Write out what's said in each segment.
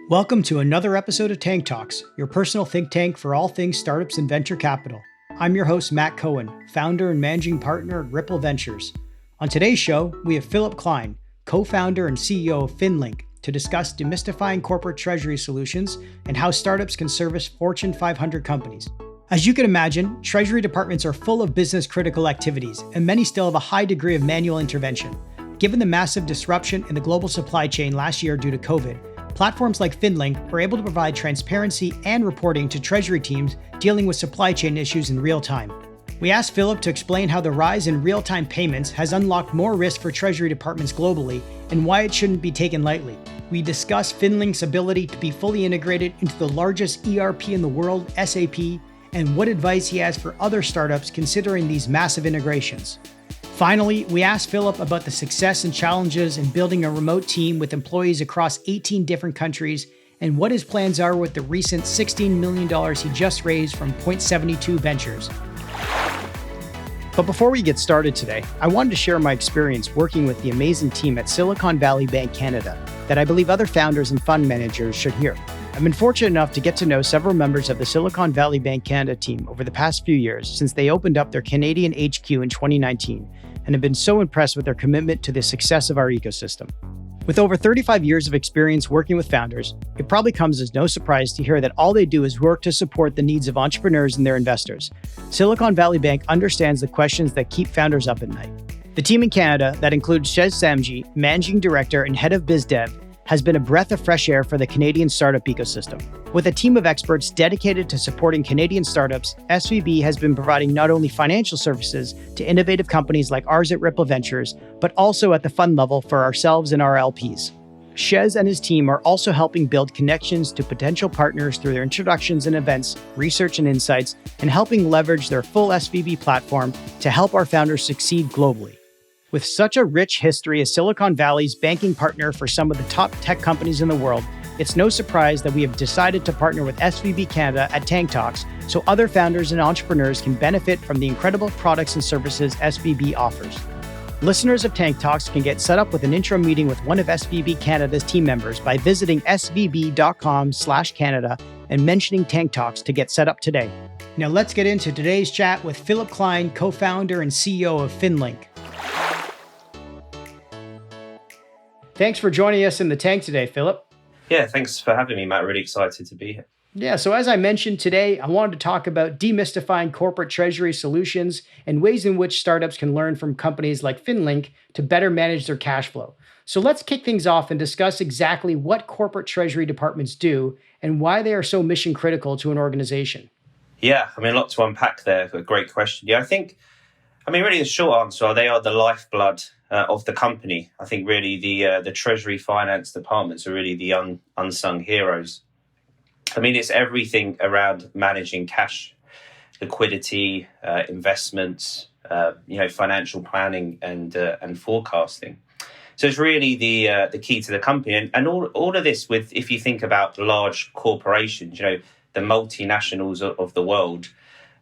Welcome to another episode of Tank Talks, your personal think tank for all things startups and venture capital. I'm your host, Matt Cohen, founder and managing partner at Ripple Ventures. On today's show, we have Phillip Klein, co-founder and CEO of FinLync, to discuss demystifying corporate treasury solutions and how startups can service Fortune 500 companies. As you can imagine, treasury departments are full of business-critical activities, and many still have a high degree of manual intervention. Given the massive disruption in the global supply chain last year due to COVID, platforms like FinLync were able to provide transparency and reporting to treasury teams dealing with supply chain issues in real time. We asked Phillip to explain how the rise in real-time payments has unlocked more risk for treasury departments globally and why it shouldn't be taken lightly. We discussed FinLync's ability to be fully integrated into the largest ERP in the world, SAP, and what advice he has for other startups considering these massive integrations. Finally, we asked Phillip about the success and challenges in building a remote team with employees across 18 different countries and what his plans are with the recent $16 million he just raised from Point72 Ventures. But before we get started today, I wanted to share my experience working with the amazing team at Silicon Valley Bank Canada that I believe other founders and fund managers should hear. I've been fortunate enough to get to know several members of the Silicon Valley Bank Canada team over the past few years since they opened up their Canadian HQ in 2019 and have been so impressed with their commitment to the success of our ecosystem. With over 35 years of experience working with founders, it probably comes as no surprise to hear that all they do is work to support the needs of entrepreneurs and their investors. Silicon Valley Bank understands the questions that keep founders up at night. The team in Canada, that includes Shez Samji, Managing Director and Head of Biz Dev, has been a breath of fresh air for the Canadian startup ecosystem. With a team of experts dedicated to supporting Canadian startups, SVB has been providing not only financial services to innovative companies like ours at Ripple Ventures, but also at the fund level for ourselves and our LPs. Shez and his team are also helping build connections to potential partners through their introductions and events, research and insights, and helping leverage their full SVB platform to help our founders succeed globally. With such a rich history as Silicon Valley's banking partner for some of the top tech companies in the world, it's no surprise that we have decided to partner with SVB Canada at Tank Talks so other founders and entrepreneurs can benefit from the incredible products and services SVB offers. Listeners of Tank Talks can get set up with an intro meeting with one of SVB Canada's team members by visiting svb.com/Canada and mentioning Tank Talks to get set up today. Now let's get into today's chat with Phillip Klein, co-founder and CEO of FinLync. Thanks for joining us in the tank today, Phillip. Yeah, thanks for having me, Matt. Really excited to be here. Yeah, so as I mentioned today, I wanted to talk about demystifying corporate treasury solutions and ways in which startups can learn from companies like FinLync to better manage their cash flow. So let's kick things off and discuss exactly what corporate treasury departments do and why they are so mission critical to an organization. Yeah, a lot to unpack there. A great question. Yeah, really the short answer, they are the lifeblood of the company. I think really the treasury finance departments are really the unsung heroes. It's everything around managing cash, liquidity, investments, financial planning and forecasting. So it's really the key to the company. And all of this with, if you think about large corporations, the multinationals of the world,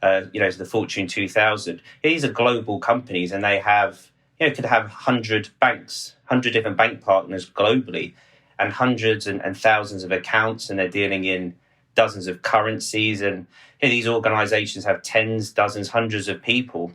the Fortune 2000, these are global companies and they have, could have 100 banks, 100 different bank partners globally and hundreds and thousands of accounts, and they're dealing in dozens of currencies. And these organizations have tens, dozens, hundreds of people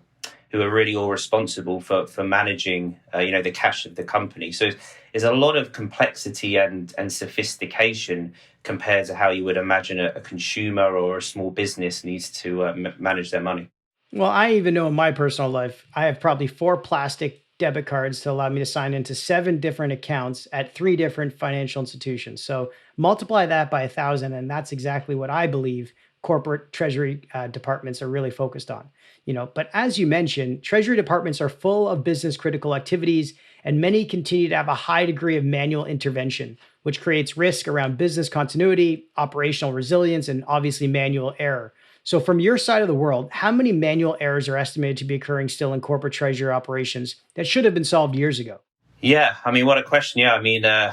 who are really all responsible for managing, the cash of the company. So there's a lot of complexity and sophistication compared to how you would imagine a consumer or a small business needs to manage their money. Well, I even know in my personal life, I have probably 4 plastic debit cards to allow me to sign into 7 different accounts at 3 different financial institutions. So multiply that by 1,000, and that's exactly what I believe corporate treasury departments are really focused on. But as you mentioned, treasury departments are full of business critical activities, and many continue to have a high degree of manual intervention, which creates risk around business continuity, operational resilience, and obviously manual error. So from your side of the world, how many manual errors are estimated to be occurring still in corporate treasury operations that should have been solved years ago? Yeah, what a question. Yeah,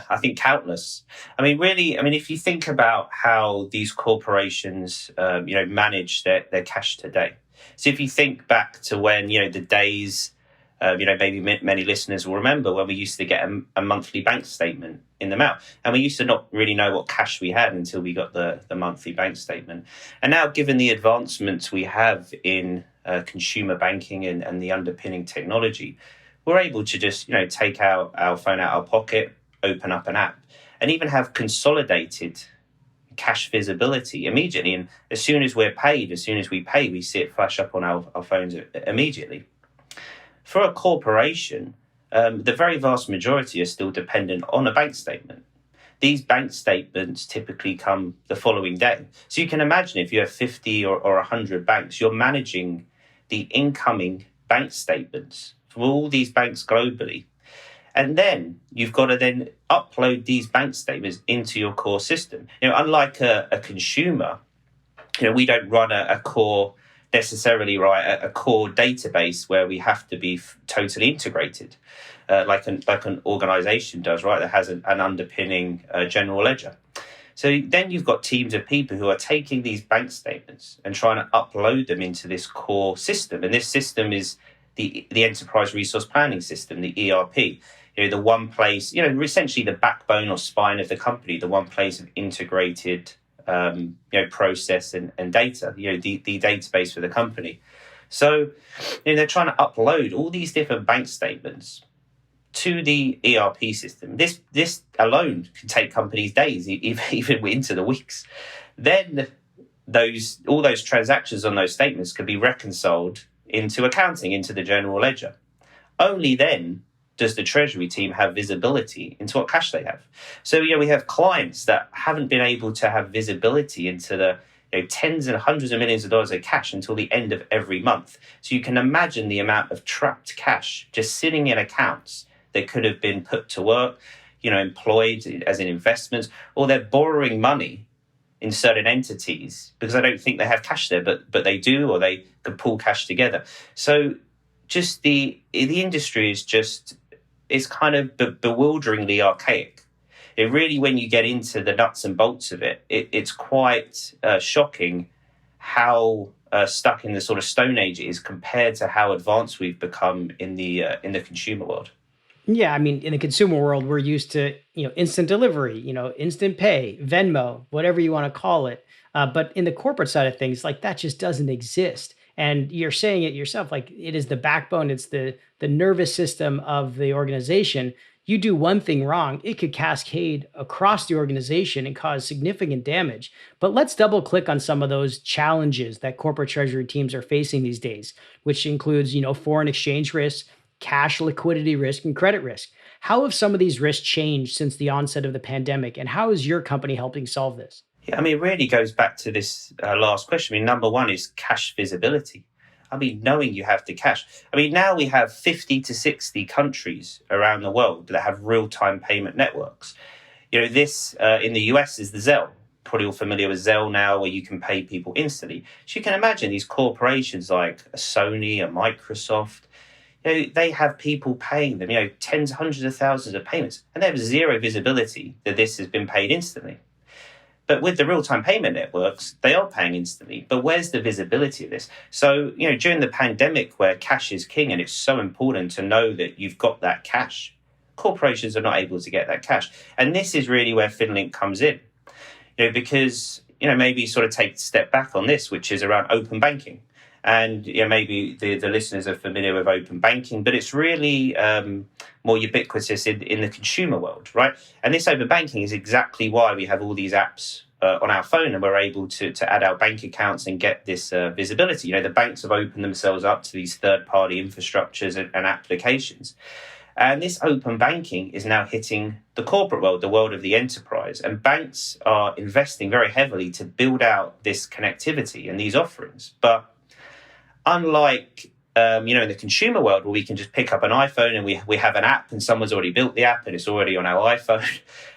I think countless. If you think about how these corporations, manage their cash today. So if you think back to when, the days Maybe many listeners will remember when we used to get a monthly bank statement in the mail, and we used to not really know what cash we had until we got the monthly bank statement. And now, given the advancements we have in consumer banking and the underpinning technology, we're able to just take our phone out our pocket, open up an app, and even have consolidated cash visibility immediately. And as soon as we pay, we see it flash up on our phones immediately. For a corporation, the very vast majority are still dependent on a bank statement. These bank statements typically come the following day. So you can imagine if you have 50 or 100 banks, you're managing the incoming bank statements from all these banks globally. And then you've got to then upload these bank statements into your core system. Unlike a consumer, we don't run a core necessarily, right, a core database where we have to be totally integrated, like an organization does, right, that has an underpinning general ledger. So then you've got teams of people who are taking these bank statements and trying to upload them into this core system. And this system is the enterprise resource planning system, the ERP. The one place, essentially the backbone or spine of the company, the one place of integrated process and data, the database for the company. So they're trying to upload all these different bank statements to the ERP system. This alone can take companies days, even into the weeks. Then all those transactions on those statements can be reconciled into accounting, into the general ledger. Only then does the treasury team have visibility into what cash they have. So, we have clients that haven't been able to have visibility into the tens and hundreds of millions of dollars of cash until the end of every month. So you can imagine the amount of trapped cash just sitting in accounts that could have been put to work, employed as in investments, or they're borrowing money in certain entities because I don't think they have cash there, but they do, or they could pull cash together. So just the industry is kind of bewilderingly archaic. It really, when you get into the nuts and bolts of it's quite shocking how stuck in the sort of Stone Age it is compared to how advanced we've become in the consumer world. Yeah, I mean, in the consumer world, we're used to instant delivery, instant pay, Venmo, whatever you want to call it. But in the corporate side of things, like that just doesn't exist. And you're saying it yourself, like it is the backbone, it's the nervous system of the organization. You do one thing wrong, it could cascade across the organization and cause significant damage. But let's double click on some of those challenges that corporate treasury teams are facing these days, which includes, foreign exchange risk, cash liquidity risk, and credit risk. How have some of these risks changed since the onset of the pandemic? And how is your company helping solve this? Yeah, it really goes back to this last question. Number one is cash visibility. Knowing you have the cash. Now we have 50 to 60 countries around the world that have real-time payment networks. This in the US is the Zelle. Probably all familiar with Zelle now, where you can pay people instantly. So you can imagine these corporations like a Sony, a Microsoft, they have people paying them, tens, hundreds of thousands of payments, and they have zero visibility that this has been paid instantly. But with the real-time payment networks, they are paying instantly. But where's the visibility of this? So, during the pandemic where cash is king and it's so important to know that you've got that cash, corporations are not able to get that cash. And this is really where FinLync comes in, because, maybe sort of take a step back on this, which is around open banking. And maybe the listeners are familiar with open banking, but it's really more ubiquitous in the consumer world, right? And this open banking is exactly why we have all these apps on our phone, and we're able to add our bank accounts and get this visibility. The banks have opened themselves up to these third-party infrastructures and applications. And this open banking is now hitting the corporate world, the world of the enterprise. And banks are investing very heavily to build out this connectivity and these offerings. But unlike, in the consumer world where we can just pick up an iPhone and we have an app and someone's already built the app and it's already on our iPhone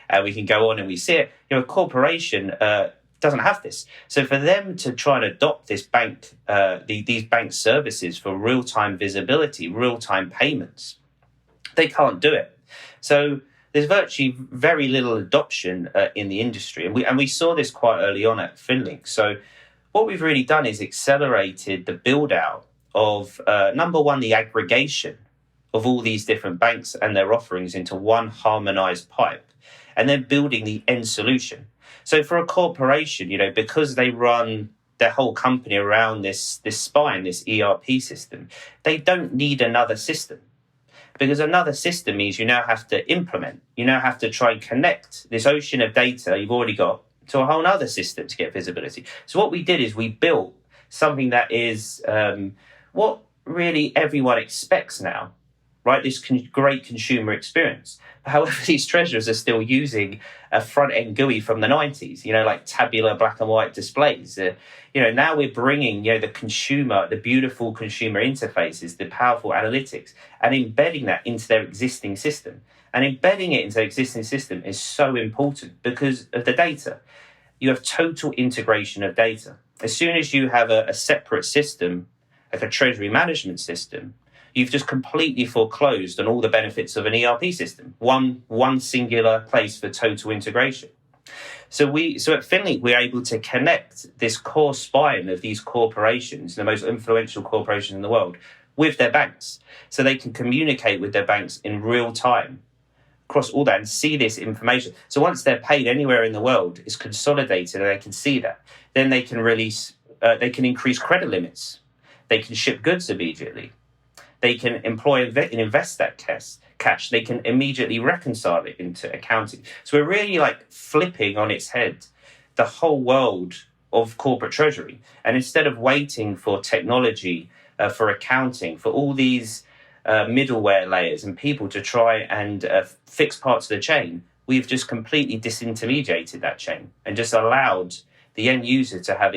and we can go on and we see it, a corporation doesn't have this. So for them to try and adopt this these bank services for real-time visibility, real-time payments, they can't do it. So there's virtually very little adoption in the industry. And we saw this quite early on at FinLync. So what we've really done is accelerated the build out of, number one, the aggregation of all these different banks and their offerings into one harmonized pipe, and then building the end solution. So for a corporation, because they run their whole company around this spine, this ERP system, they don't need another system. Because another system means you now have to implement, you now have to try and connect this ocean of data you've already got to a whole other system to get visibility. So what we did is we built something that is what really everyone expects now, right? This great consumer experience. However, these treasurers are still using a front-end GUI from the 90s, like tabular black and white displays. Now we're bringing, the consumer, the beautiful consumer interfaces, the powerful analytics, and embedding that into their existing system. And embedding it into the existing system is so important because of the data. You have total integration of data. As soon as you have a separate system, like a treasury management system, you've just completely foreclosed on all the benefits of an ERP system. One singular place for total integration. So at FinLync, we're able to connect this core spine of these corporations, the most influential corporations in the world, with their banks. So they can communicate with their banks in real time across all that and see this information. So once they're paid anywhere in the world, it's consolidated and they can see that. Then they can they can increase credit limits. They can ship goods immediately. They can employ and invest that cash. They can immediately reconcile it into accounting. So we're really flipping on its head the whole world of corporate treasury. And instead of waiting for technology, for accounting, for all these middleware layers and people to try and fix parts of the chain, we've just completely disintermediated that chain and just allowed the end user to have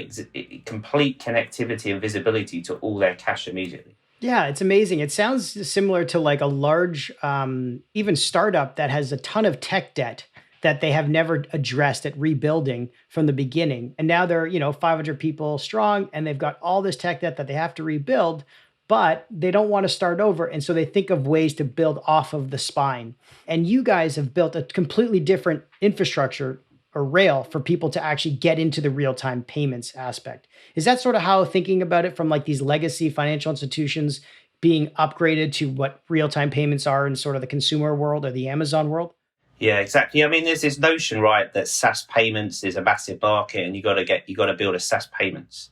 complete connectivity and visibility to all their cash immediately. Yeah, it's amazing. It sounds similar to a large, even startup that has a ton of tech debt that they have never addressed at rebuilding from the beginning. And now they're, 500 people strong and they've got all this tech debt that they have to rebuild, but they don't want to start over. And so they think of ways to build off of the spine. And you guys have built a completely different infrastructure or rail for people to actually get into the real-time payments aspect. Is that sort of how thinking about it from these legacy financial institutions being upgraded to what real-time payments are in sort of the consumer world or the Amazon world? Yeah, exactly. I mean, there's this notion, right, that SaaS payments is a massive market and you got to build a SaaS payments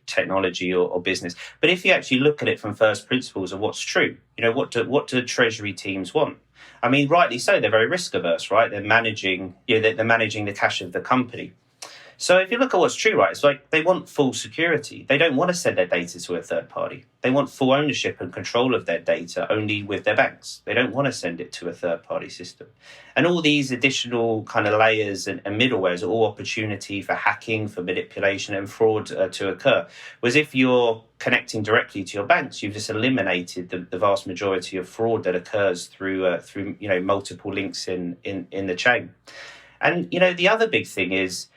technology or business. But if you actually look at it from first principles of what's true, what do treasury teams want? I mean, rightly so, they're very risk averse, right? They're managing, they're managing the cash of the company. So if you look at what's true, right, it's they want full security. They don't want to send their data to a third party. They want full ownership and control of their data only with their banks. They don't want to send it to a third party system. And all these additional kind of layers and middlewares are all opportunity for hacking, for manipulation and fraud to occur. Whereas if you're connecting directly to your banks, you've just eliminated the vast majority of fraud that occurs through multiple links in the chain. And, the other big thing is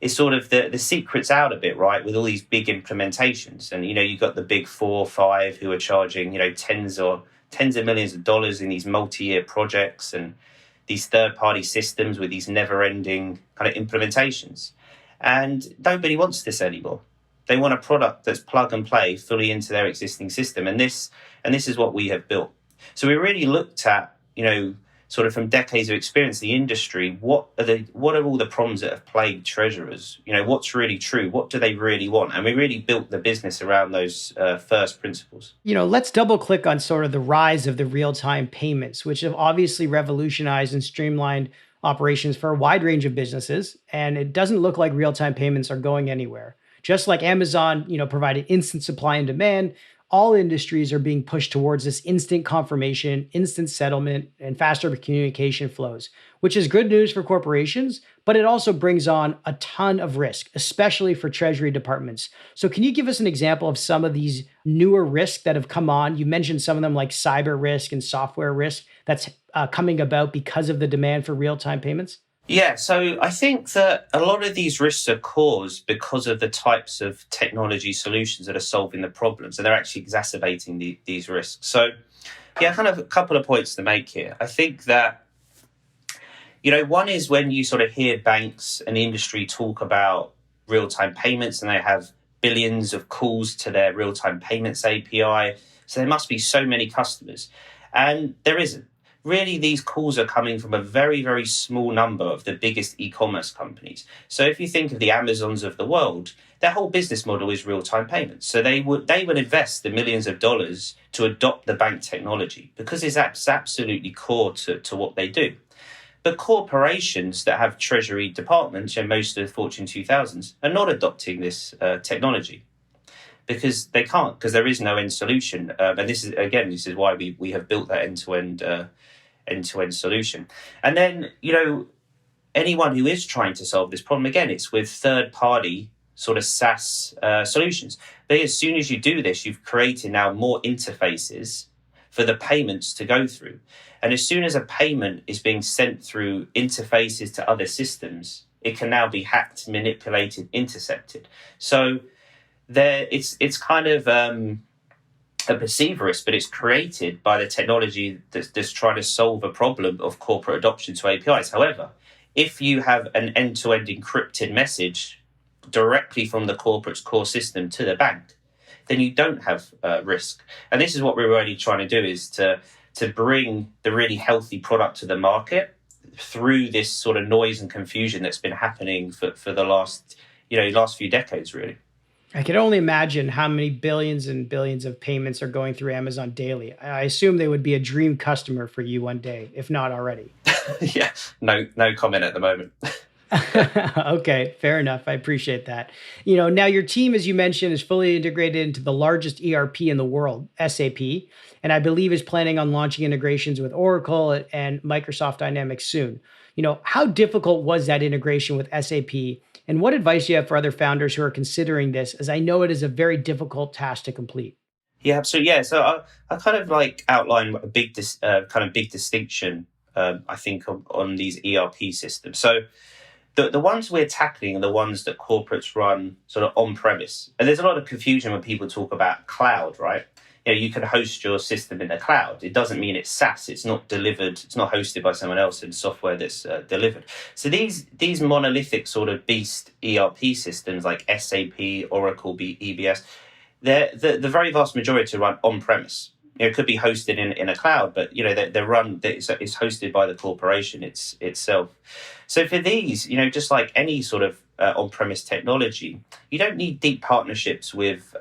sort of the secret's out a bit, right, with all these big implementations. And, you've got the big 4 or 5 who are charging, tens of millions of dollars in these multi-year projects and these third-party systems with these never-ending kind of implementations. And nobody wants this anymore. They want a product that's plug and play fully into their existing system. And this is what we have built. So we really looked at, sort of from decades of experience in the industry, what are all the problems that have plagued treasurers? What's really true? What do they really want? And we really built the business around those first principles. Let's double click on sort of the rise of the real-time payments, which have obviously revolutionized and streamlined operations for a wide range of businesses. And it doesn't look like real-time payments are going anywhere. Just like Amazon, provided instant supply and demand, all industries are being pushed towards this instant confirmation, instant settlement, and faster communication flows, which is good news for corporations, but it also brings on a ton of risk, especially for treasury departments. So can you give us an example of some of these newer risks that have come on? You mentioned some of them like cyber risk and software risk that's coming about because of the demand for real-time payments? Yeah, so I think that a lot of these risks are caused because of the types of technology solutions that are solving the problems, and they're actually exacerbating these risks. So, kind of a couple of points to make here. I think that, one is when you sort of hear banks and industry talk about real-time payments and they have billions of calls to their real-time payments API. So there must be so many customers. And there isn't. Really, these calls are coming from a very, very small number of the biggest e-commerce companies. So if you think of the Amazons of the world, their whole business model is real-time payments. So they would invest the millions of dollars to adopt the bank technology because it's absolutely core to what they do. But corporations that have treasury departments, most of the Fortune 2000s, are not adopting this technology because they can't, because there is no end solution. And this is why we have built that end-to-end solution. And then, anyone who is trying to solve this problem, again, it's with third-party sort of SaaS solutions. But as soon as you do this, you've created now more interfaces for the payments to go through. And as soon as a payment is being sent through interfaces to other systems, it can now be hacked, manipulated, intercepted. So it's kind of a perceived risk, but it's created by the technology that's trying to solve a problem of corporate adoption to APIs. However, if you have an end-to-end encrypted message directly from the corporate's core system to the bank, then you don't have risk. And this is what we're really trying to do, is to bring the really healthy product to the market through this sort of noise and confusion that's been happening for the last few decades, really. I can only imagine how many billions and billions of payments are going through Amazon daily. I assume they would be a dream customer for you one day, if not already. Yeah, no comment at the moment. Okay, fair enough. I appreciate that. Now your team, as you mentioned, is fully integrated into the largest ERP in the world, SAP, and I believe is planning on launching integrations with Oracle and Microsoft Dynamics soon. How difficult was that integration with SAP? And what advice do you have for other founders who are considering this, as I know it is a very difficult task to complete? Yeah, absolutely. Yeah, so I kind of outline a big distinction, I think, on these ERP systems. So the ones we're tackling are the ones that corporates run sort of on-premise. And there's a lot of confusion when people talk about cloud, right? You can host your system in the cloud. It doesn't mean it's SaaS. It's not delivered. It's not hosted by someone else in software that's delivered. So these monolithic sort of beast ERP systems like SAP, Oracle, EBS, the very vast majority run on-premise. It could be hosted in a cloud, but they're run. It's hosted by the corporation itself. So for these, just like any sort of on-premise technology, you don't need deep partnerships with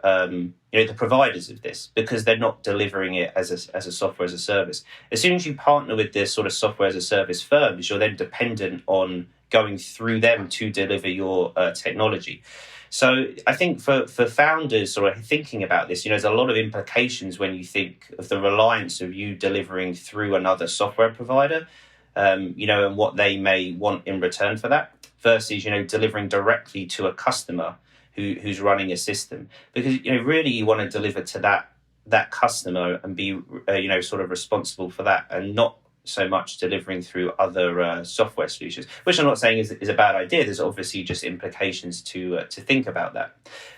the providers of this, because they're not delivering it as a software as a service. As soon as you partner with this sort of software as a service firms, you're then dependent on going through them to deliver your technology. So I think for founders sort of thinking about this, there's a lot of implications when you think of the reliance of you delivering through another software provider, and what they may want in return for that, versus, delivering directly to a customer who's running a system. Because, really you want to deliver to that customer and be, sort of responsible for that, and not so much delivering through other software solutions, which I'm not saying is a bad idea. There's obviously just implications to think about that.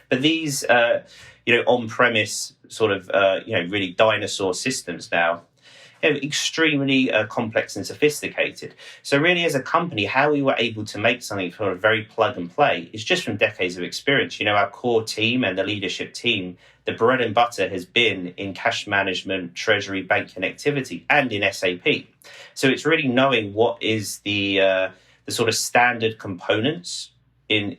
But these, on-premise sort of, really dinosaur systems now, extremely complex and sophisticated. So really, as a company, how we were able to make something sort of very plug and play is just from decades of experience. Our core team and the leadership team, the bread and butter has been in cash management, treasury, bank connectivity, and in SAP. So it's really knowing what is the sort of standard components in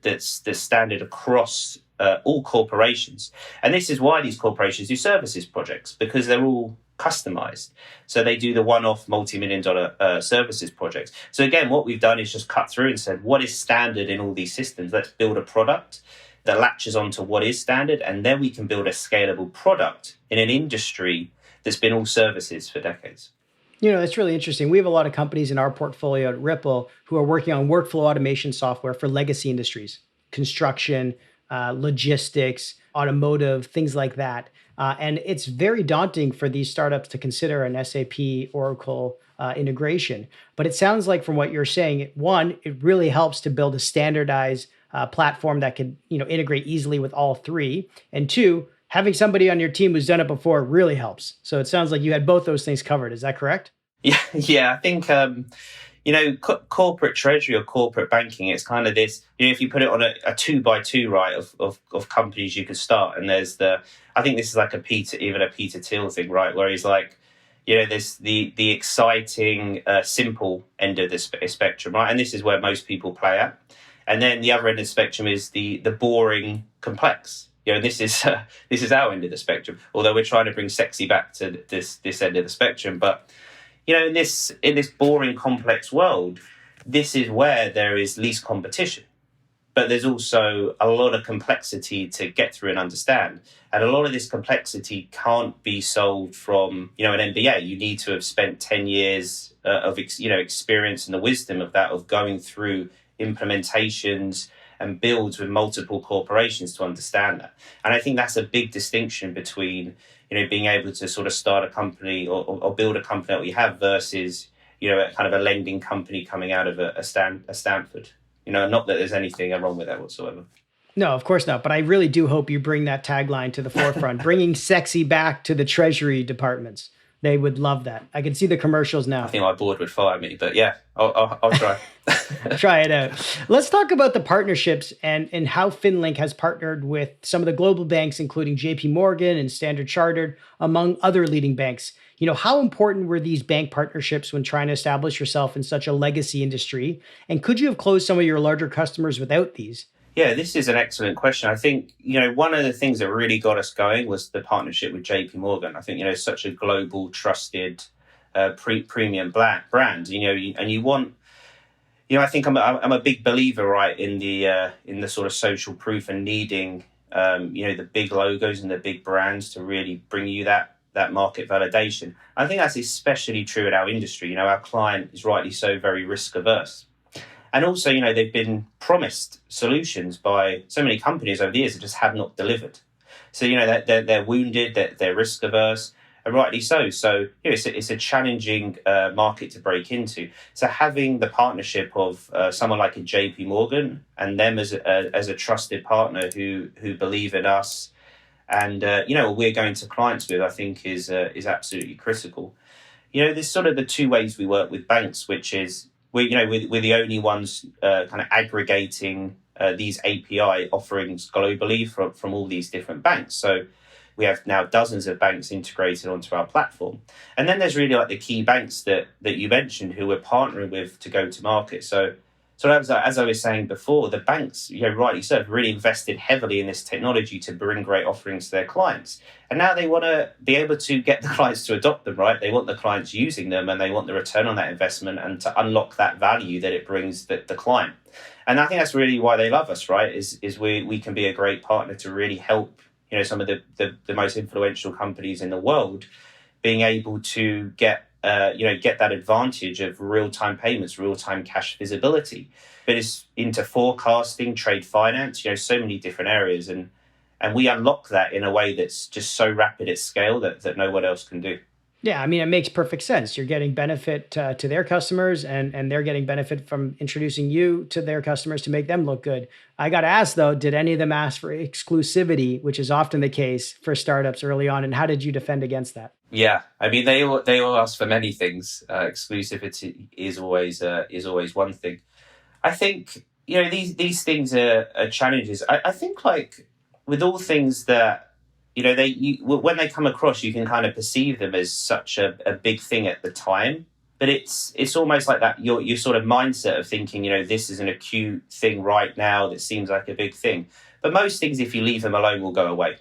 that's the standard across all corporations. And this is why these corporations do services projects, because they're all customized. So they do the one-off multi-million-dollar services projects. So again, what we've done is just cut through and said, what is standard in all these systems? Let's build a product that latches onto what is standard, and then we can build a scalable product in an industry that's been all services for decades. That's really interesting. We have a lot of companies in our portfolio at Ripple who are working on workflow automation software for legacy industries, construction, logistics, automotive, things like that. And it's very daunting for these startups to consider an SAP Oracle integration. But it sounds like from what you're saying, one, it really helps to build a standardized platform that could integrate easily with all three. And two, having somebody on your team who's done it before really helps. So it sounds like you had both those things covered. Is that correct? Yeah. I think Corporate treasury or corporate banking, it's kind of this, if you put it on a 2x2, right, of companies you could start. And I think this is like a Peter Thiel thing, right, where he's like, there's the exciting, simple end of the spectrum, right? And this is where most people play at. And then the other end of the spectrum is the boring, complex. This is our end of the spectrum. Although we're trying to bring sexy back to this end of the spectrum, but in this boring, complex world, this is where there is least competition. But there's also a lot of complexity to get through and understand. And a lot of this complexity can't be solved from, an MBA. You need to have spent 10 years of experience and the wisdom of that, of going through implementations and builds with multiple corporations to understand that. And I think that's a big distinction between being able to sort of start a company or build a company that we have versus, a kind of a lending company coming out of a Stanford. Not that there's anything wrong with that whatsoever. No, of course not. But I really do hope you bring that tagline to the forefront, bringing sexy back to the treasury departments. They would love that. I can see the commercials now. I think my board would fire me, but yeah, I'll try. Try it out. Let's talk about the partnerships and how FinLync has partnered with some of the global banks, including JP Morgan and Standard Chartered, among other leading banks. How important were these bank partnerships when trying to establish yourself in such a legacy industry? And could you have closed some of your larger customers without these? Yeah, this is an excellent question. I think, one of the things that really got us going was the partnership with JP Morgan. I think, such a global, trusted, premium brand, and you want, I think I'm a big believer, right, in the sort of social proof and needing, the big logos and the big brands to really bring you that market validation. I think that's especially true in our industry. Our client is rightly so very risk averse. And also, they've been promised solutions by so many companies over the years that just have not delivered. So, they're wounded, they're risk averse, and rightly so. So, it's a challenging market to break into. So having the partnership of someone like a JP Morgan and them as a trusted partner who believe in us and, we're going to clients with, I think is absolutely critical. There's sort of the two ways we work with banks, which is, we're the only ones kind of aggregating these API offerings globally from all these different banks. So we have now dozens of banks integrated onto our platform. And then there's really like the key banks that you mentioned who we're partnering with to go to market. So as I was saying before, the banks, rightly so, have really invested heavily in this technology to bring great offerings to their clients. And now they want to be able to get the clients to adopt them, right? They want the clients using them and they want the return on that investment and to unlock that value that it brings the client. And I think that's really why they love us, right? Is we can be a great partner to really help, some of the most influential companies in the world being able to get that advantage of real-time payments, real-time cash visibility. But it's into forecasting, trade finance, so many different areas. And we unlock that in a way that's just so rapid at scale that no one else can do. Yeah, I mean, it makes perfect sense. You're getting benefit to their customers and they're getting benefit from introducing you to their customers to make them look good. I got to ask, though, did any of them ask for exclusivity, which is often the case for startups early on? And how did you defend against that? Yeah, I mean, they all ask for many things. Exclusivity is always one thing. I think, these things are challenges. I think like with all things that, when they come across, you can kind of perceive them as such a big thing at the time. But it's almost like that your sort of mindset of thinking, this is an acute thing right now that seems like a big thing. But most things, if you leave them alone, will go away.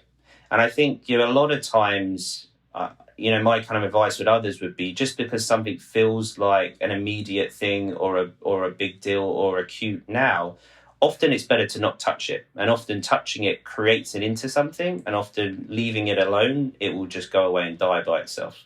And I think, a lot of times, my kind of advice with others would be just because something feels like an immediate thing or a big deal or acute now, often it's better to not touch it. And often touching it creates it into something. And often leaving it alone, it will just go away and die by itself.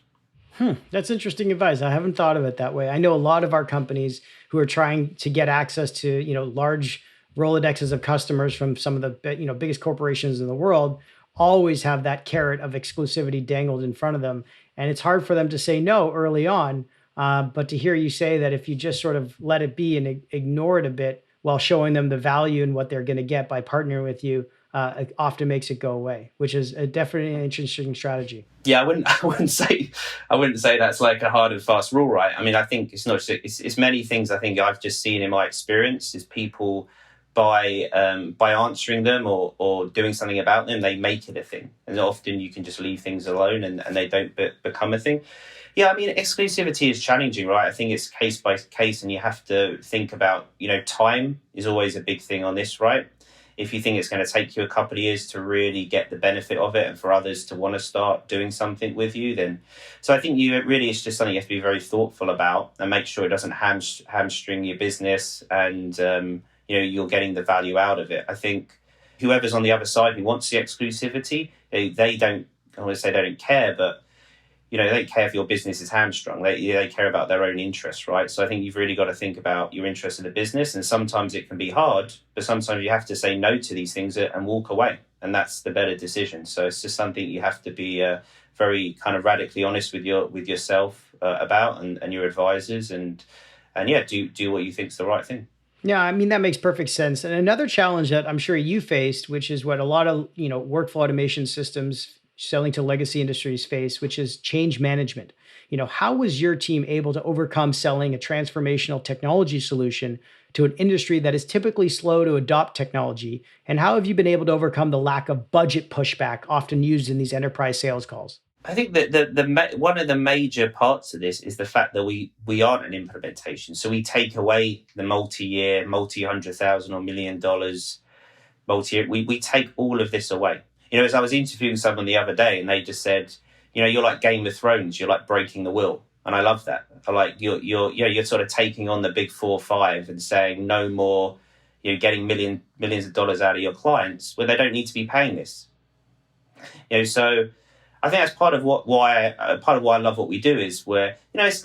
That's interesting advice. I haven't thought of it that way. I know a lot of our companies who are trying to get access to, large Rolodexes of customers from some of the, biggest corporations in the world always have that carrot of exclusivity dangled in front of them. And it's hard for them to say no early on. But to hear you say that if you just sort of let it be and ignore it a bit while showing them the value and what they're going to get by partnering with you, it often makes it go away, which is definitely an interesting strategy. Yeah, I wouldn't say that's like a hard and fast rule, right? I mean, I think it's not just, it's many things. I think I've just seen in my experience is people by answering them or doing something about them, they make it a thing, and often you can just leave things alone and they don't become a thing. Yeah, I mean, exclusivity is challenging, right? I think it's case by case, and you have to think about, time is always a big thing on this, right? If you think it's going to take you a couple of years to really get the benefit of it and for others to want to start doing something with you, then. So I think it's just something you have to be very thoughtful about and make sure it doesn't hamstring your business and, you're getting the value out of it. I think whoever's on the other side who wants the exclusivity, they don't, I want to say they don't care, but they don't care if your business is hamstrung. They care about their own interests, right? So I think you've really got to think about your interest in the business. And sometimes it can be hard, but sometimes you have to say no to these things and walk away. And that's the better decision. So it's just something you have to be very kind of radically honest with yourself about and your advisors and do what you think is the right thing. Yeah, I mean, that makes perfect sense. And another challenge that I'm sure you faced, which is what a lot of, workflow automation systems selling to legacy industries face, which is change management. How was your team able to overcome selling a transformational technology solution to an industry that is typically slow to adopt technology? And how have you been able to overcome the lack of budget pushback often used in these enterprise sales calls? I think that the one of the major parts of this is the fact that we aren't an implementation. So we take away the multi-year, multi-$100,000 or $1 million multi-year. We take all of this away. As I was interviewing someone the other day, and they just said, you're like Game of Thrones. You're like breaking the will, and I love that. I like you're sort of taking on the big 4 or 5 and saying no more. Getting millions of dollars out of your clients where they don't need to be paying this. So. I think that's part of why I love what we do is where, I was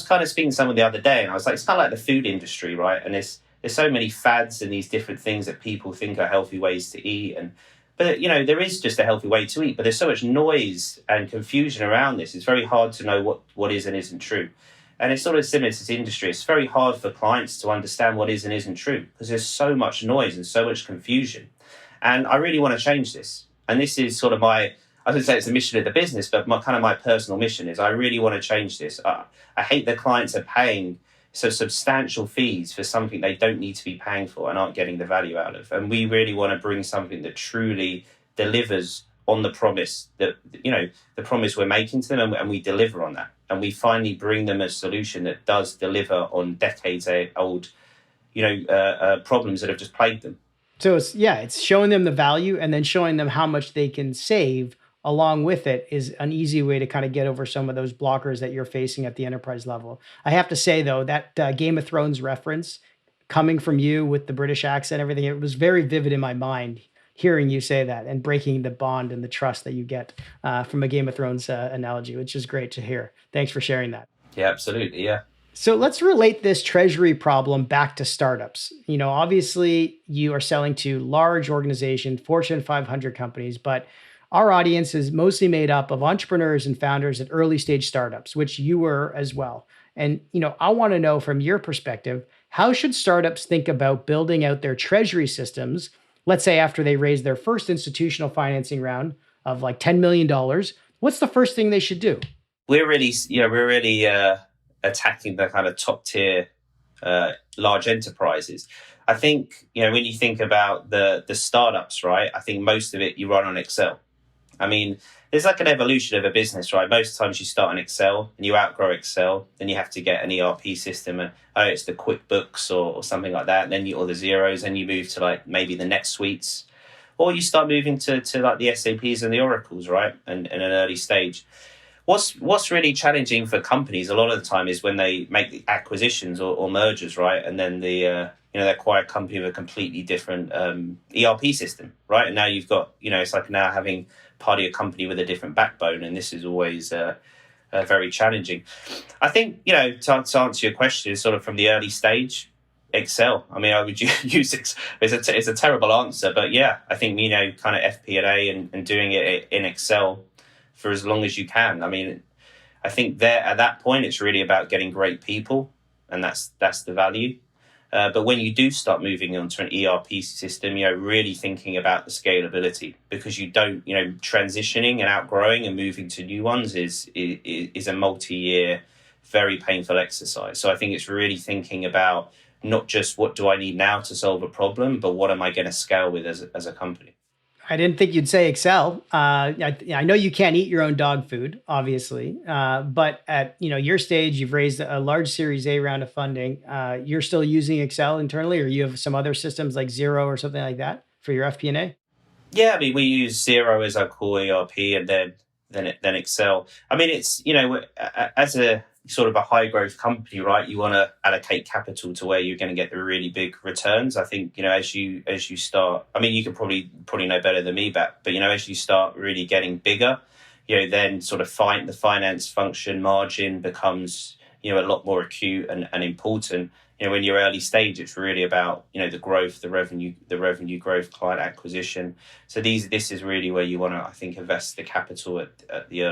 kind of speaking to someone the other day and I was like, it's kind of like the food industry, right? And there's so many fads and these different things that people think are healthy ways to eat. But there is just a healthy way to eat, but there's so much noise and confusion around this. It's very hard to know what is and isn't true. And it's sort of similar to this industry. It's very hard for clients to understand what is and isn't true because there's so much noise and so much confusion. And I really want to change this. And this is sort of I would say it's a mission of the business, but my personal mission is I really want to change this. I hate that clients are paying so substantial fees for something they don't need to be paying for and aren't getting the value out of. And we really want to bring something that truly delivers on the promise that, the promise we're making to them, and we deliver on that. And we finally bring them a solution that does deliver on decades old, problems that have just plagued them. So it's showing them the value and then showing them how much they can save along with it is an easy way to kind of get over some of those blockers that you're facing at the enterprise level. I have to say, though, that Game of Thrones reference coming from you with the British accent, everything, it was very vivid in my mind hearing you say that and breaking the bond and the trust that you get from a Game of Thrones analogy, which is great to hear. Thanks for sharing that. Yeah, absolutely. Yeah. So let's relate this treasury problem back to startups. Obviously, you are selling to large organizations, Fortune 500 companies, but our audience is mostly made up of entrepreneurs and founders at early stage startups, which you were as well. And, I want to know from your perspective, how should startups think about building out their treasury systems, let's say after they raise their first institutional financing round of like $10 million, what's the first thing they should do? We're really attacking the kind of top tier large enterprises. I think, when you think about the startups, right, I think most of it you run on Excel. I mean, there's like an evolution of a business, right? Most times you start on Excel and you outgrow Excel, then you have to get an ERP system and it's the QuickBooks or something like that. And then or the Zeros, and you move to like maybe the NetSuites, or you start moving to like the SAPs and the Oracles, right? And in an early stage. What's really challenging for companies a lot of the time is when they make the acquisitions or mergers, right? And then they acquire a company with a completely different ERP system, right? And now you've got, it's like now having part of your company with a different backbone, and this is always very challenging. I think, to answer your question, sort of from the early stage, Excel. I mean, I would use it. It's a terrible answer, but yeah, I think, kind of FP&A and doing it in Excel for as long as you can. I mean, I think at that point, it's really about getting great people, and that's the value. But when you do start moving onto an ERP system, really thinking about the scalability, because you don't, transitioning and outgrowing and moving to new ones is a multi-year, very painful exercise. So I think it's really thinking about not just what do I need now to solve a problem, but what am I going to scale with as a company. I didn't think you'd say Excel. I know you can't eat your own dog food, obviously, but at your stage, you've raised a large Series A round of funding. You're still using Excel internally, or you have some other systems like Xero or something like that for your FP&A? Yeah, I mean, we use Xero as our core ERP, and then Excel. I mean, it's as a sort of a high growth company, right? You want to allocate capital to where you're going to get the really big returns. I think as you start, I mean, you can probably know better than me, but as you start really getting bigger, then sort of the finance function margin becomes a lot more acute and important. When you're early stage, it's really about the growth, the revenue growth, client acquisition. So this is really where you want to, I think, invest the capital at the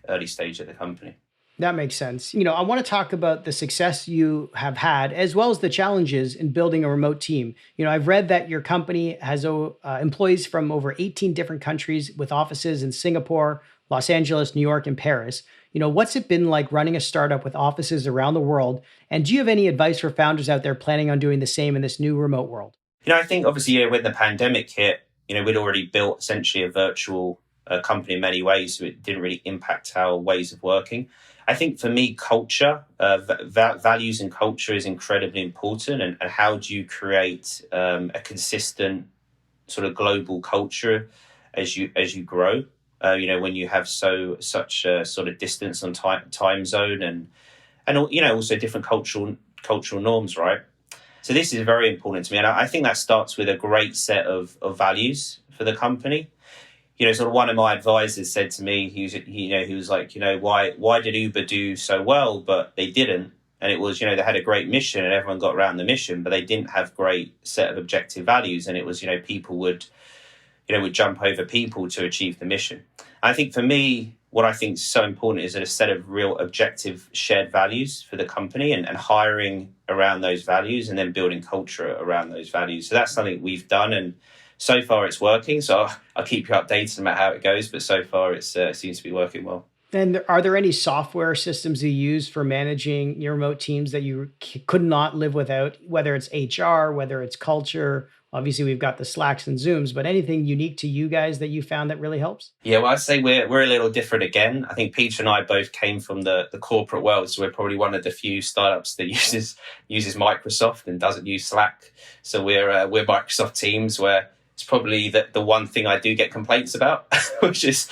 early stage of the company. That makes sense. I want to talk about the success you have had, as well as the challenges in building a remote team. I've read that your company has employees from over 18 different countries with offices in Singapore, Los Angeles, New York, and Paris. What's it been like running a startup with offices around the world? And do you have any advice for founders out there planning on doing the same in this new remote world? I think obviously when the pandemic hit, we'd already built essentially a virtual company in many ways, so it didn't really impact our ways of working. I think for me, culture, values and culture is incredibly important. And how do you create a consistent sort of global culture as you grow? When you have such a sort of distance on time zone and also different cultural norms, right? So this is very important to me, and I think that starts with a great set of values for the company. Sort of one of my advisors said to me, he was like, why did Uber do so well, but they didn't? And it was, they had a great mission and everyone got around the mission, but they didn't have great set of objective values. And it was, people would jump over people to achieve the mission. I think for me, what I think is so important is a set of real objective shared values for the company and hiring around those values and then building culture around those values. So that's something we've done, and so far it's working. So I'll keep you updated about how it goes, but so far it seems to be working well. And are there any software systems you use for managing your remote teams that you could not live without, whether it's HR, whether it's culture? Obviously, we've got the Slacks and Zooms, but anything unique to you guys that you found that really helps? Yeah, well, I'd say we're a little different again. I think Peter and I both came from the corporate world, so we're probably one of the few startups that uses Microsoft and doesn't use Slack. So we're Microsoft Teams, where it's probably the one thing I do get complaints about, which is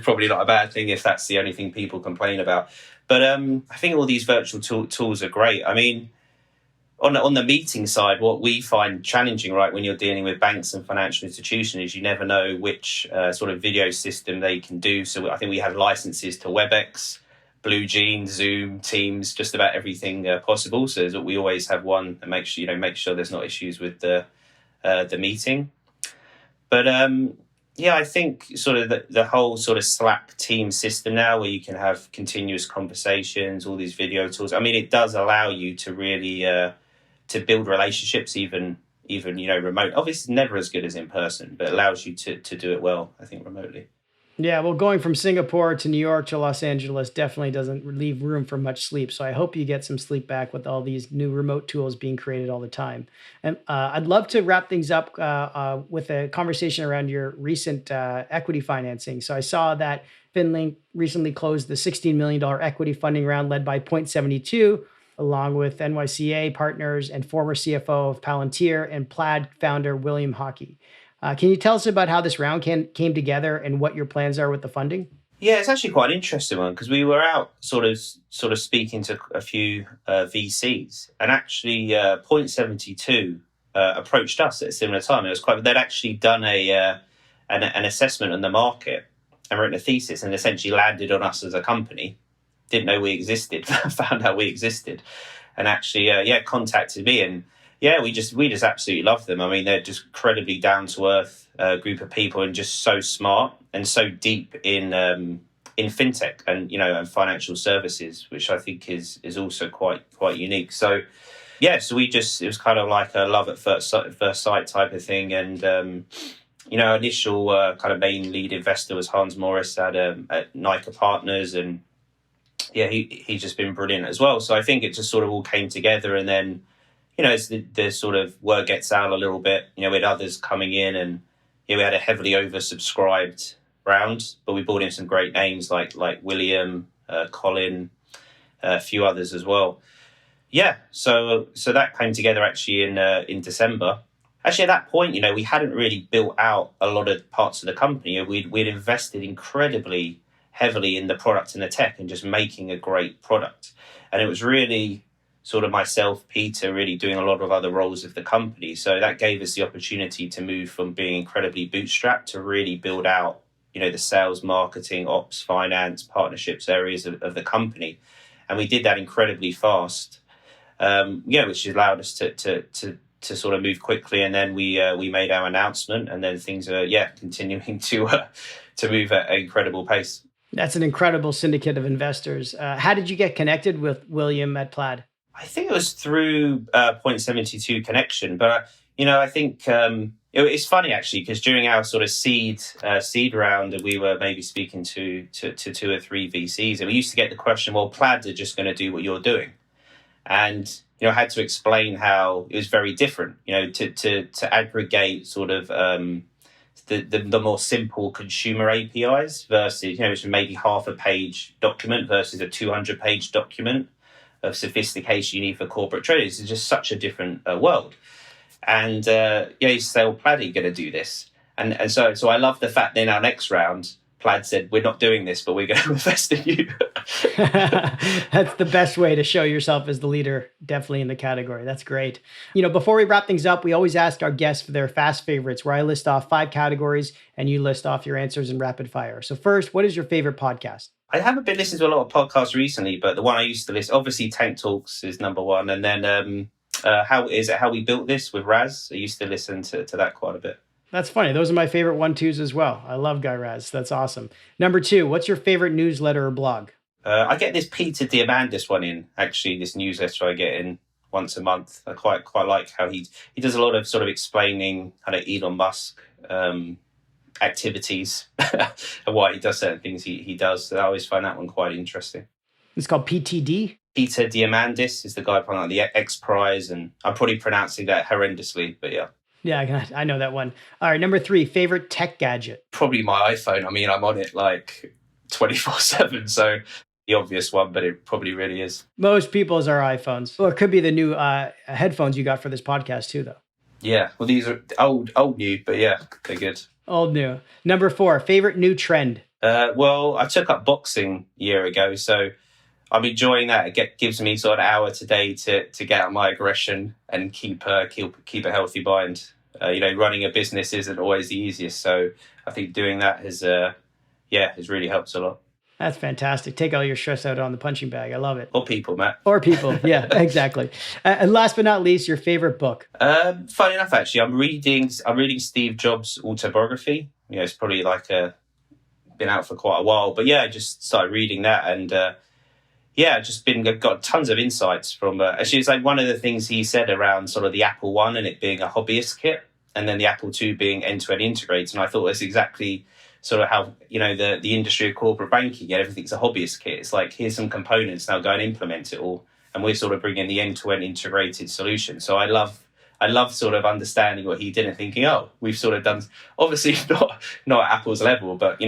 probably not a bad thing if that's the only thing people complain about. But I think all these virtual tools are great. I mean, on the meeting side, what we find challenging, right, when you're dealing with banks and financial institutions, is you never know which sort of video system they can do. So I think we have licenses to WebEx, BlueJeans, Zoom, Teams, just about everything possible. So that we always have one and make sure there's not issues with the meeting. But I think sort of the whole sort of Slack team system now, where you can have continuous conversations, all these video tools. I mean, it does allow you to really to build relationships, even remote. Obviously, never as good as in person, but allows you to do it well, I think, remotely. Yeah, well, going from Singapore to New York to Los Angeles definitely doesn't leave room for much sleep. So I hope you get some sleep back with all these new remote tools being created all the time. And I'd love to wrap things up with a conversation around your recent equity financing. So I saw that FinLync recently closed the $16 million equity funding round led by Point72, along with NYCA partners and former CFO of Palantir and Plaid founder William Hockey. Can you tell us about how this round came together and what your plans are with the funding? Yeah, it's actually quite an interesting one, because we were out sort of speaking to a few VCs, and actually Point72 approached us at a similar time. They'd actually done an assessment on the market and written a thesis, and essentially landed on us as a company. Didn't know we existed, found out we existed, and actually contacted me. And yeah, we just absolutely love them. I mean, they're just incredibly down to earth group of people, and just so smart and so deep in fintech and and financial services, which I think is also quite unique. So yeah, so it was kind of like a love at first sight type of thing. And, initial kind of main lead investor was Hans Morris at Nike Partners. And yeah, he's just been brilliant as well. So I think it just sort of all came together. And then, as the sort of word gets out a little bit, we had others coming in, and we had a heavily oversubscribed round, but we brought in some great names like William, Colin, a few others as well. Yeah, so that came together actually in December. Actually, at that point, we hadn't really built out a lot of parts of the company. We'd invested incredibly heavily in the product and the tech and just making a great product. And it was really sort of myself, Peter, really doing a lot of other roles of the company. So that gave us the opportunity to move from being incredibly bootstrapped to really build out, the sales, marketing, ops, finance, partnerships areas of the company. And we did that incredibly fast. Which allowed us to sort of move quickly, and then we made our announcement, and then things are continuing to move at an incredible pace. That's an incredible syndicate of investors. How did you get connected with William at Plaid? I think it was through Point 72 connection, but I think it's funny actually, because during our sort of seed round, we were maybe speaking to 2 or 3 VCs, and we used to get the question, well, Plaid are just going to do what you're doing. And, I had to explain how it was very different, to aggregate sort of the more simple consumer APIs versus, which maybe half a page document versus a 200-page document of sophistication you need for corporate traders. It's just such a different world. And, you used to say, well, Plaid, are you going to do this? And so I love the fact that in our next round, Plaid said, we're not doing this, but we're going to invest in you. That's the best way to show yourself as the leader, definitely in the category. That's great. Before we wrap things up, we always ask our guests for their fast favorites, where I list off 5 categories and you list off your answers in rapid fire. So first, what is your favorite podcast? I haven't been listening to a lot of podcasts recently, but the one I used to listen, obviously Tank Talks is number 1. And then How We Built This with Raz. I used to listen to that quite a bit. That's funny. Those are my favorite 1-2s as well. I love Guy Raz. That's awesome. Number 2, what's your favorite newsletter or blog? I get this Peter Diamandis one in, actually, this newsletter I get in once a month. I quite like how he does a lot of sort of explaining kind of Elon Musk activities and why he does certain things he does. So I always find that one quite interesting. It's called PTD? Peter Diamandis is the guy behind the X Prize, and I'm probably pronouncing that horrendously, but yeah. Yeah, I know that one. All right, number 3, favorite tech gadget? Probably my iPhone. I mean, I'm on it like 24/7, so the obvious one, but it probably really is. Most people's are iPhones. Well, it could be the new headphones you got for this podcast too, though. Yeah, well, these are old new, but yeah, they're good. Old new. Number 4, favorite new trend? Well, I took up boxing a year ago, so I'm enjoying that. It gives me sort of an hour today to get out my aggression and keep a healthy mind. Running a business isn't always the easiest, so I think doing that has really helped a lot. That's fantastic. Take all your stress out on the punching bag. I love it. Or people, Matt. Or people. Yeah, exactly. And last but not least, your favorite book? Funny enough, actually, I'm reading Steve Jobs' autobiography. It's probably been out for quite a while, but yeah, I just started reading that, and got tons of insights from. Actually, it's like one of the things he said around sort of the Apple One and it being a hobbyist kit, and then the Apple II being end-to-end integrated. And I thought that's exactly sort of how, the industry of corporate banking, everything's a hobbyist kit. It's like, here's some components, now go and implement it all. And we're sort of bringing the end-to-end integrated solution. So I love sort of understanding what he did and thinking, we've sort of done, obviously not at Apple's level, but,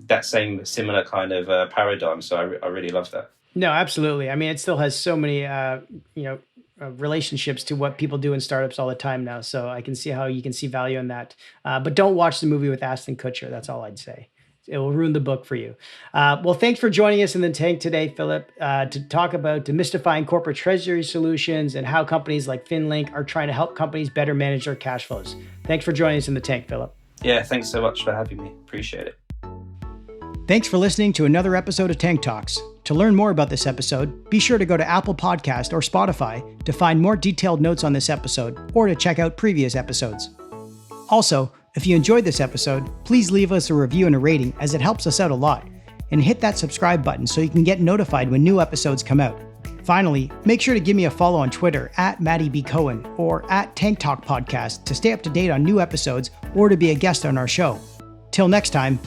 that same similar kind of paradigm. So I really love that. No, absolutely. I mean, it still has so many, relationships to what people do in startups all the time now. So I can see how you can see value in that. But don't watch the movie with Ashton Kutcher. That's all I'd say. It will ruin the book for you. Well, thanks for joining us in the tank today, Phillip, to talk about demystifying corporate treasury solutions and how companies like FinLync are trying to help companies better manage their cash flows. Thanks for joining us in the tank, Phillip. Yeah, thanks so much for having me. Appreciate it. Thanks for listening to another episode of Tank Talks. To learn more about this episode, be sure to go to Apple Podcast or Spotify to find more detailed notes on this episode or to check out previous episodes. Also, if you enjoyed this episode, please leave us a review and a rating, as it helps us out a lot. And hit that subscribe button so you can get notified when new episodes come out. Finally, make sure to give me a follow on Twitter at Matty B. Cohen or at Tank Talk Podcast to stay up to date on new episodes or to be a guest on our show. Till next time,